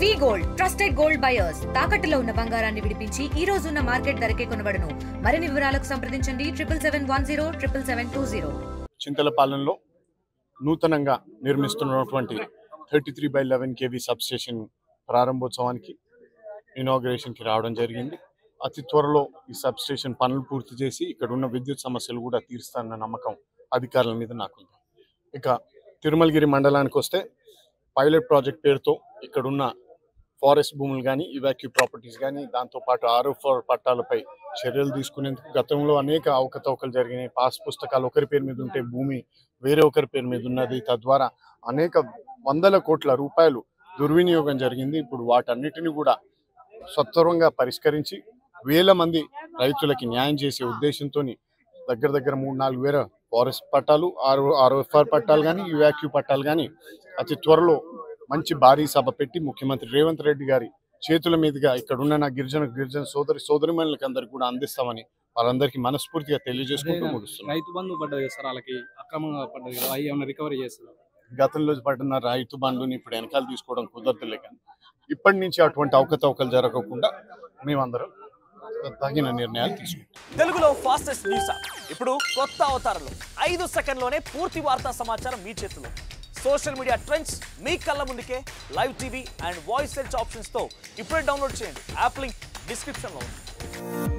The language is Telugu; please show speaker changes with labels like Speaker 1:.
Speaker 1: వి గోల్డ్ ట్రస్టెడ్ గోల్డ్ బయర్స్ తాకట్టులో ఉన్న బంగారాన్ని విడిపించి ఈ రోజు ఉన్న మార్కెట్ ధరకే కొనబడును. మరిన్ని వివరాలకు సంప్రదించండి 7710
Speaker 2: చింతలపాలెంలో నూతనంగా నిర్మిస్తున్నటువంటి 33/11 kV సబ్ స్టేషన్ ప్రారంభోత్సవానికి ఇనాగ్రేషన్కి రావడం జరిగింది. అతి త్వరలో ఈ సబ్ స్టేషన్ పనులు పూర్తి చేసి ఇక్కడ ఉన్న విద్యుత్ సమస్యలు కూడా తీరుస్తారన్న నమ్మకం అధికారుల మీద నాకుంది. ఇక తిరుమలగిరి మండలానికి వస్తే పైలట్ ప్రాజెక్ట్ పేరుతో ఇక్కడున్న ఫారెస్ట్ భూములు కానీ ఇవాక్యూ ప్రాపర్టీస్ కానీ దాంతోపాటు RO4 పట్టాలపై చర్యలు తీసుకునేందుకు గతంలో అనేక అవకతవకలు జరిగినాయి. పాస్ పుస్తకాలు ఒకరి పేరు మీద ఉంటే భూమి వేరే ఒకరి పేరు మీద ఉన్నది. తద్వారా అనేక వందల కోట్ల రూపాయలు దుర్వినియోగం జరిగింది. ఇప్పుడు వాటన్నిటిని కూడా సత్వరంగా పరిష్కరించి వేల మంది రైతులకి న్యాయం చేసే ఉద్దేశంతో దగ్గర 3-4 వేల ఫారెస్ట్ పట్టాలు RO4 పట్టాలు కానీ ఇవాక్యూ పట్టాలు కానీ అతి త్వరలో మంచి భారీ సభ పెట్టి ముఖ్యమంత్రి రేవంత్ రెడ్డి గారి చేతుల మీదుగా ఇక్కడ ఉన్న నా గిరిజన సోదరిమణులకి అందరికి కూడా అందిస్తామని వాళ్ళందరికీ మనస్ఫూర్తిగా తెలియజేసుకుంటూ ముగిస్తున్నాం.
Speaker 3: రైతు బంధు పడ్డది సార్, వాళ్ళకి అక్రమంగా పడ్డది కదా, అవి ఏమైనా రికవరీ చేస్తారు?
Speaker 2: గతంలో పడిన రైతు బంధుని ఇప్పుడు వెనకాల తీసుకోవడం కుదరదులే, కానీ ఇప్పటి నుంచి అటువంటి అవకతవకలు జరగకుండా మేమందరం తగిన నిర్ణయాలు తీసుకుంటాం.
Speaker 4: తెలుగులో ఫాస్టెస్ట్ న్యూస్ ఇప్పుడు కొత్త అవతారంలో 5 సెకండ్లోనే పూర్తి వార్తా సమాచారం మీ చేతిలో. సోషల్ మీడియా ట్రెండ్స్ మీ కళ్ళ ముందుకే live TV and voice search ఆప్షన్స్తో ఇప్పుడే డౌన్లోడ్ చేయండి. యాప్ లింక్ డిస్క్రిప్షన్లో ఉంది.